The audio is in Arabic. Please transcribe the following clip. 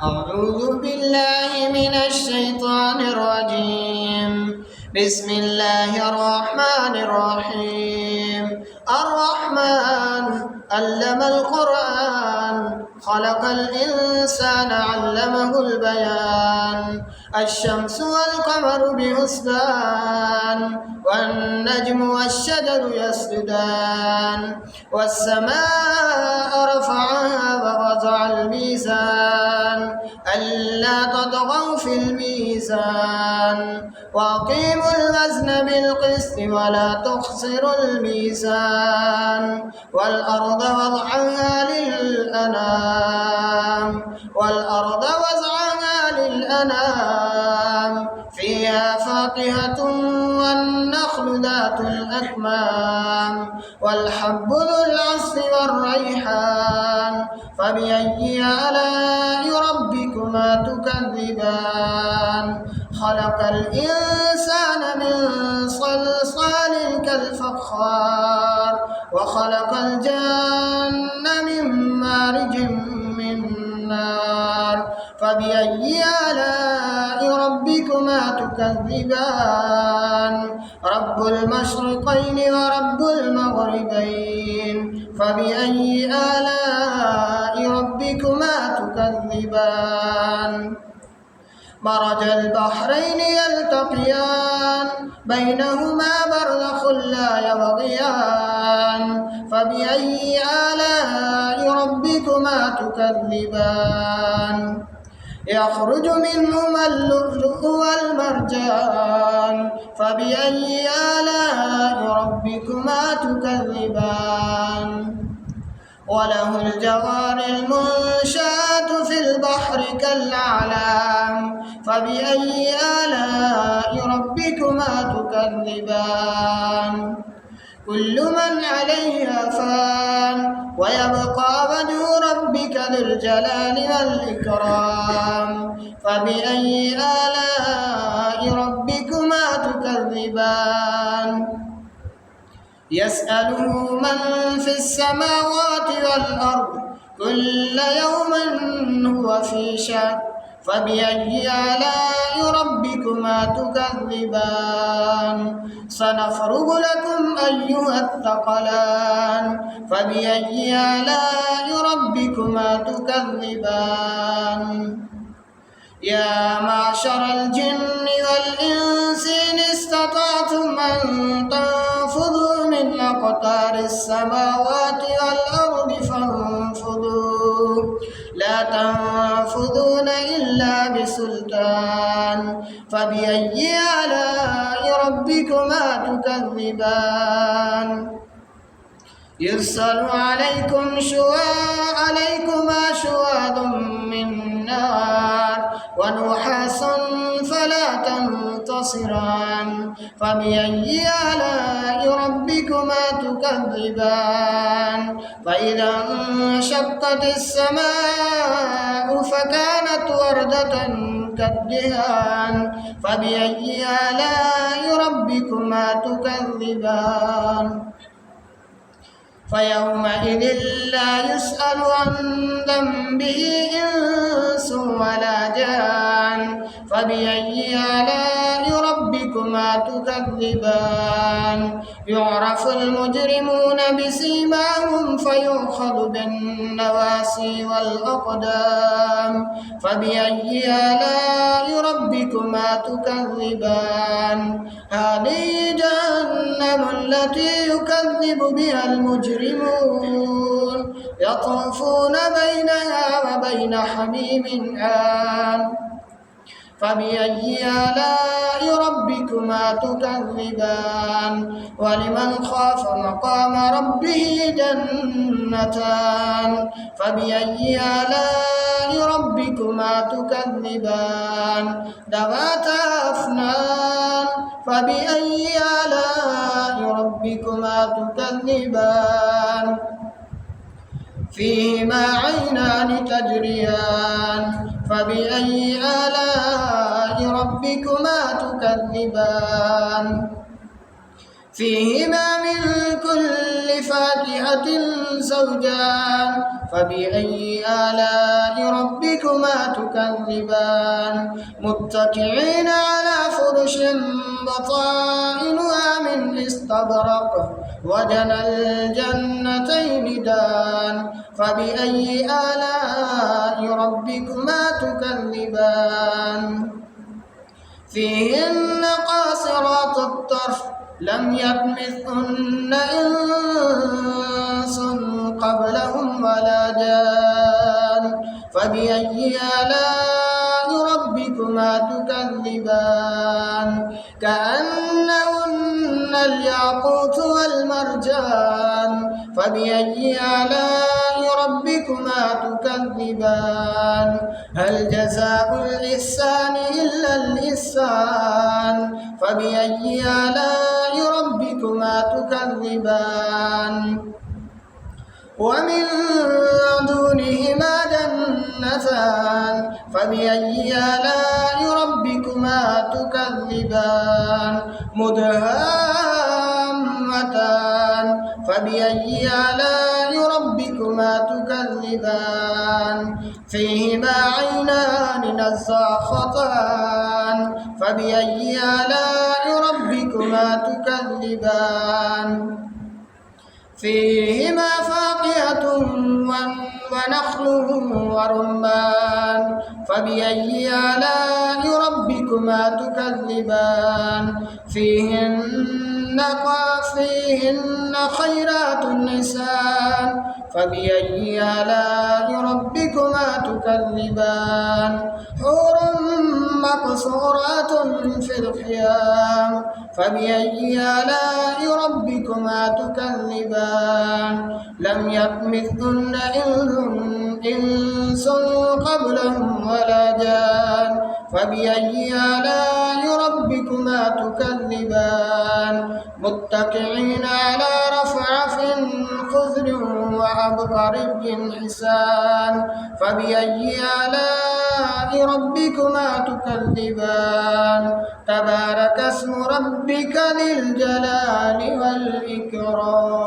أعوذ بالله من الشيطان الرجيم. بسم الله الرحمن الرحيم. الرحمن علم القرآن خلق الإنسان علمه البيان. الشمس والقمر بحسبان والنجم والشجر يسجدان والسماء رفعها ووضع الميزان ألا تطغوا في الميزان وأقيموا الوزن بالقسط ولا تخسروا الميزان والأرض وضعها للأنام فيها فاكهة والنخل ذات الأكمام والحب ذو العصف والريحان فبأي آلاء ربكما تكذبان. خلق الإنسان من صلصال كالفخار وخلق الجن من مارج من نار فبأي آلاء ربكما تكذبان. رب المشرقين ورب المغربين فبأي آلاء ربكما تكذبان. مرج البحرين يلتقيان بينهما برزخ لا يبغيان فبأي آلاء ربكما تكذبان. يخرج منهما اللؤلؤ والمرجان فبأي آلاء ربكما تكذبان. وله الجوار المنشآت في البحر كالأعلام فبأي آلاء ربكما تكذبان. كل من عليها فان ويبقى وجه ربك ذو الجلال والإكرام فبأي آلاء ربكما تكذبان. يسأله من في السماوات والأرض كل يوم هو في شأن فبأي آلاء ربكما تكذبان. سنفرغ لكم أيها الثقلان فبأي آلاء ربكما تكذبان. يا معشر الجن والإنس إن استطعتم أن تنفذوا من أقطار السماوات والأرض فانفذوا لا تنفذون إلا بسلطان فبأي آلاء ربكما تكذبان. يرسل عليكما شواظ من نار ونحاس فلا تنتصران فبأي آلاء ربكما تكذبان. فإذا انشقت السماء فكانت وردة كالدهان فبأي آلاء ربكما تكذبان. فيومئذ لا يسأل عن ذنبه إنس ولا جان فبأي آلاء ربكما تكذبان. يعرف المجرمون بسيماهم فيؤخذ بالنواسي والأقدام فبأي آلاء ربكما تكذبان. هذه جهنم التي يكذب بها المجرمون يطوفون بينها وبين حميم آن فبأي آلاء ربكما تكذبان. ولمن خاف مقام ربه جنتان فبأي آلاء ربكما تكذبان. ذواتا أفنان فبأي آلاء ربكما تكذبان. فيهما عينان تجريان فبأي آلاء ربكما تكذبان. فيهما من كل فاكهة زوجان فبأي آلاء ربكما تكذبان متكئين على فرش بطائنها من استبرق وجنى الجنتين دان فبأي آلاء ربكما تكذبان فيهن قاصرات الطرف لم يطمثهن إنس قبلهم ولا جان فبأي آلاء ربكما تكذبان كأنهن الياقوت والمرجان فبأي آلاء ربكما تكذبان هل جزاء الإحسان إلا الإحسان فبأي آلاء ربكما تكذبان ومن دونهما جنتان فبأي آلاء ربكما تكذبان مدهامتان فبأي آلاء ربكما تكذبان فيهما عينان نزاختان فبأي آلاء ربكما تكذبان فيهما فاكهة ونخل ورمان فبأي آلاء ربكما تكذبان فيهن خيرات النسان فبأي آلاء ربكما تكذبان حور مقصورات في الخيام فبأي آلاء ربكما تكذبان لم يطمثهن إنس قبلهم ولا جان فبأي آلاء ربكما تكذبان متكئين على رفرف خضر وعبقري حسان فبأي آلاء ربكما تكذبان تبارك اسم ربك ذي الجلال والإكرام.